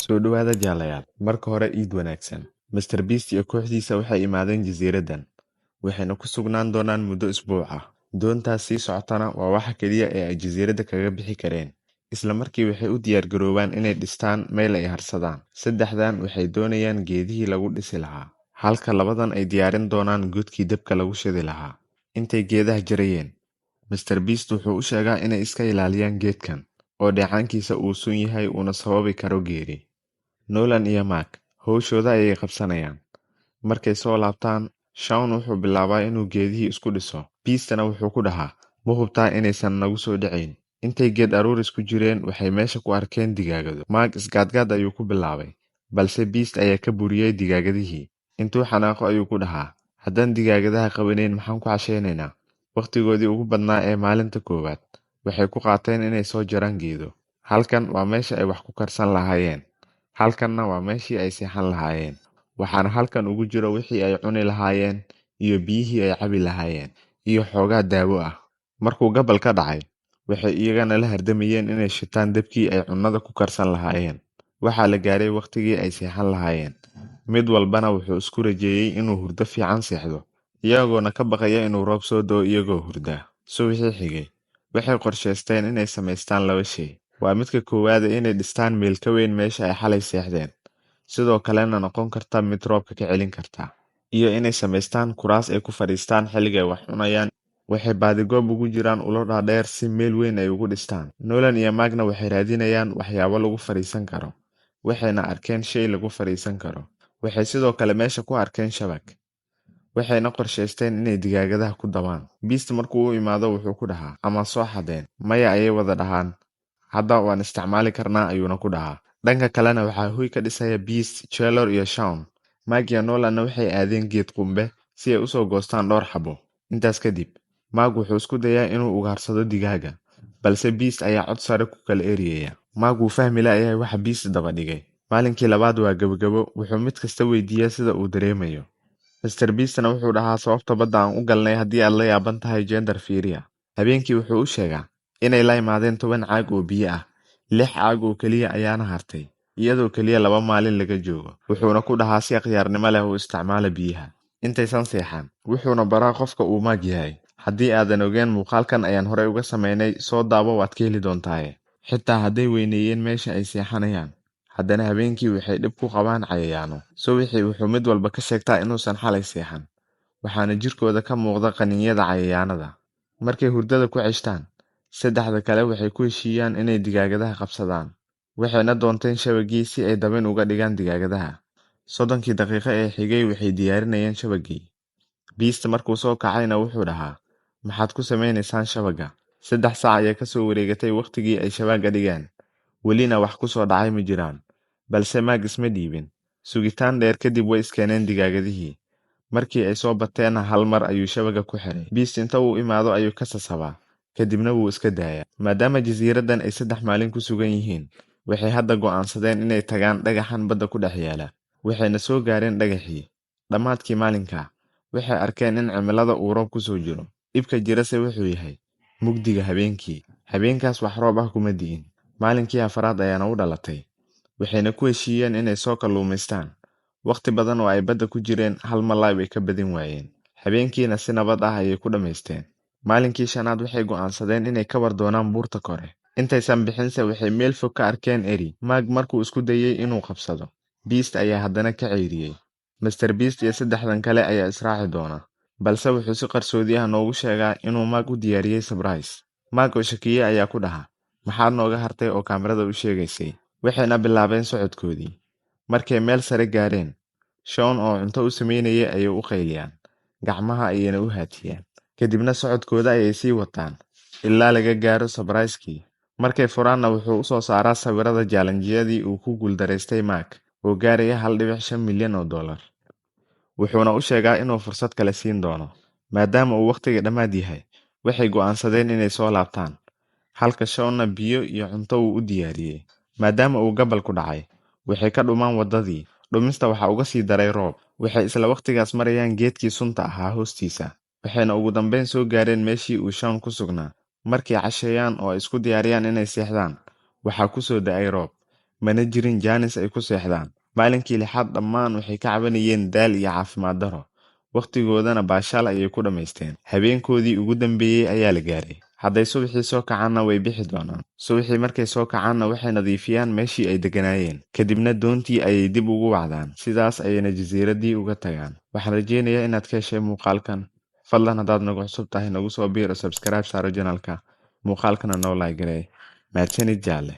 Soo dhawaada jaalayaal. Marka hore Eid wanaagsan. Mr. Beast iyo kooxdiisa waxay imaadeen jasiiraddan. Waxayna ku sugnaan doonaan muddo isbuuc ah. Doontaas sii socotana waa waxa keliya ee ay jasiiradda kaga bixi kareen. Isla markii waxay u diyaar garoobaan inay dhistaan meel ay harsadaan. Saddexdan waxay doonayaan geedihii lagu dhisi lahaa. Halka labadan ay diyaarin doonaan godkii dabka lagu shidi lahaa. Intay geedaha jarayeen, Mr. Beast wuxuu u sheegaa inay iska ilaaliyaan geedkan, oo dheecaankiisa uu sun yahay uuna sababi karo geeri. Nolan iyo Mark hawshooda ayay qabsanayaan. Markay soo laabtaan, Shaun wuxuu bilaabaa inuu geedihii isku dhiso. Beastana wuxuu ku dhahaa, ma hubtaa inaysan nagu soo dhacayn. Intay geed aruuris ku jireen waxay meesha ku arkeen digaagado. Mark isgaadgaad ayuu ku bilaabay, balse Beast ayaa ka buriyey digaagadihii. Intuu xanaaqo ayuu ku dhahaa, haddaan digaagadaha qabanayn maxaan ku casheynaynaa? Waqtigoodii ugu badnaa ee maalinta koowaad waxay ku qaateen inay soo jaraan geedo. Halkan waa meesha ay wax ku karsan lahaayeen. Halkanna waa meeshii ay seexan lahaayeen. Waxaana halkan ugu jiro wixii ay cuni lahaayeen iyo biyihii ay cabi lahaayeen iyo xoogaa daawo ah. Markuu gabal ka dhacay, waxay iyagana la hardamayeen inay shitaan dabkii ay cunnada ku karsan lahaayeen. Waxaa la gaaray waqtigii ay seexan lahaayeen. Mid walbana wuxuu isku rajeeyey inuu hurdo fiican seexdo, iyagoona ka baqaya inuu roob soo doo iyagoo hurda. Subaxii xigay, waxay qorsheysteen inay samaystaan laba shay. Waa midka koowaad inay dhistaan meel ka weyn meesha ay xalay seexdeen, sidoo kalena noqon karta mid roobka ka celin karta, iyo inay samaystaan kuraas ay ku fadhiistaan xilliga ay wax cunayaan. Waxay baadigoob ugu jiraan ulo dhaadheer si meel weyn ay ugu dhistaan. Nolan iyo Markna waxay raadinayaan waxyaabo lagu fadhiisan karo. Waxayna arkeen shay lagu fadhiisan karo. Waxay sidoo kale meesha ku arkeen shabag. Waxayna qorsheysteen inay digaagadaha ku dabaan. Beast markuu u imaado wuxuu ku dhahaa, ama soo xadeen. Maya ayay wada dhahaan. Hadda waan isticmaali karnaa ayuuna ku dhahaa. Dhanka kalena waxaa huy ka dhisaya Beast, Chelor iyo Shaun. Mark iyo Nolanna waxay aadeen geed qumbe si ay usoo goostaan dhowr xabo. Intaas kadib, Mark wuxuu isku dayaa inuu ugaarsado digaaga, balse Beast ayaa cod sare ku kala eriyaya. Mark wuu fahmi la'yahay waxa Beast daba dhigay. Maalinkii labaad waa gabagabo, wuxuu mid kasta weydiiyaa sida uu dareemayo. Mr. Beastna wuxuu dhahaa sababta badda aan u galnay haddii aad la yaaban tahay gender fiiriya. Habeenkii wuxuu u sheegaa inay la imaadeen 10 caag oo biyo ah. 6 caag oo keliya ayaana hartay, iyadoo keliya 2 maalin laga joogo. Wuxuuna ku dhahaa si khiyaarnimo leh u isticmaala biyaha. Intaysan seexan, wuxuuna baraa qofka uu Mark yahay. Haddii aadan ogeen muuqaalkan ayaan horey uga sameynay, soo daawo waad ka heli doontaaye. Xitaa hadday weyneeyeen meesha ay seexanayaan, haddana habeenkii waxay dhib ku qabaan cayayaano. Subaxii wuxuu mid walba ka sheegtaa inuusan xalay seexan, waxaana jirkooda ka muuqda qaniinyada cayayaanada. Markay hurdada ku ceshtaan, saddexda kale waxay ku heshiiyaan inay digaagadaha qabsadaan. Waxayna doonteen shabagii si ay dabin uga dhigaan digaagadaha. 30 daqiiqo ee xigay waxay diyaarinayeen shabagii. Beast markuu soo kacayna wuxuu dhahaa, maxaad ku sameynaysaan shabaga? 3 saac ayaa ka soo wareegatay waqtigii ay shabaga dhigaan. Welina wax ku soo dhacay ma jiraan, balse Mark isma dhiibin. Sugitaan dheer kadib way iskeeneen digaagadihii. Markii ay soo bateenna hal mar ayuu shabaga ku xiray. Beast inta uu imaado ayuu ka sasabaa, kadibna wuu iska daayaa. Maadaama jasiiraddan ay 3 maalin ku sugan yihiin, waxay hadda go'aansadeen inay tagaan dhagaxan badda ku dhex yaala. Waxayna soo gaareen dhagaxii. Dhammaadkii maalinka, waxay arkeen in cimilada uu roob ku soo jiro. Ibka jirase wuxuu yahay mugdiga habeenkii. Habeenkaas wax roob ah kuma di'in. Maalinkii afraad ayaana u dhalatay. Waxayna ku heshiiyeen inay soo kalluumaystaan. Waqti badan oo ay badda ku jireen, hal malaay way ka badin waayeen. Habeenkiina si nabad ah ayay ku dhammaysteen. Maalinkii shanaad waxay go'aansadeen inay ka war doonaan buurta kore. Intaysan bixinse waxay meel fog ka arkeen eri. Mark markuu isku dayay inuu qabsado, Beast ayaa haddana ka ceyriyey. Mr. Beast iyo 3 kale ayaa israaci doona, balse wuxuu si qarsoodi ah noogu sheegaa inuu Mark u diyaariyey surprise. Mark oo shakiye ayaa ku dhahaa, maxaad nooga hartay oo kaamirada u sheegaysay? Waxayna bilaabeen socodkoodii. Markay meel sare gaareen, Shaun oo cunto u sameynayay ayay u qayliyaan, gacmaha ayayna u haatiyaan. Kadibna socodkooda ayay sii wataan ilaa laga gaaro surprise-kii. Markay furaanna wuxuu u soo saaraa sawirada jaalanjiyadii uu ku guuldaraystay Mark oo gaaraya $1.5 milyan. Wuxuuna u sheegaa inuu fursad kale siin doono. Maadaama uu waqtiga dhammaad yahay, waxay go'aansadeen inay soo laabtaan. Halka Shaunna biyo iyo cunto uu u diyaariyey. Maadaama uu gabal ku dhacay, waxay ka dhumaan waddadii. Dhumista waxaa uga sii daray roob. Waxay isla waqtigaas marayaan geedkii sunta ahaa hoostiisa. Waxayna ugu dambeyn soo gaareen meeshii uu Shaun ku sugnaa. Markay casheeyaan oo isku diyaariyaan inay seexdaan, waxaa ku soo da'ay roob. mana jirin jaanis ay ku seexdaan. Maalinkii lixaad dhammaan waxay ka cabanayeen daal iyo caafimaad darro, waqtigoodana baashaal ayay ku dhammaysteen. Habeenkoodii ugu dambeeyey ayaa la gaaray. Hadday subaxii soo kacaanna way bixi doonaan. Subaxii markay soo kacaanna waxay nadiifiyaan meeshii ay degganaayeen, kadibna doontii ayay dib ugu wacdaan. Sidaas ayayna jasiiraddii uga tagaan. Waxaan rajaynayaa inaad ka heshay muuqaalkan. Fadlan haddaad nagu cusub tahay nagu soo biir oo subscribe saaro channelka. Muuqaalkana noo like garee. Mahadsanid jaalle.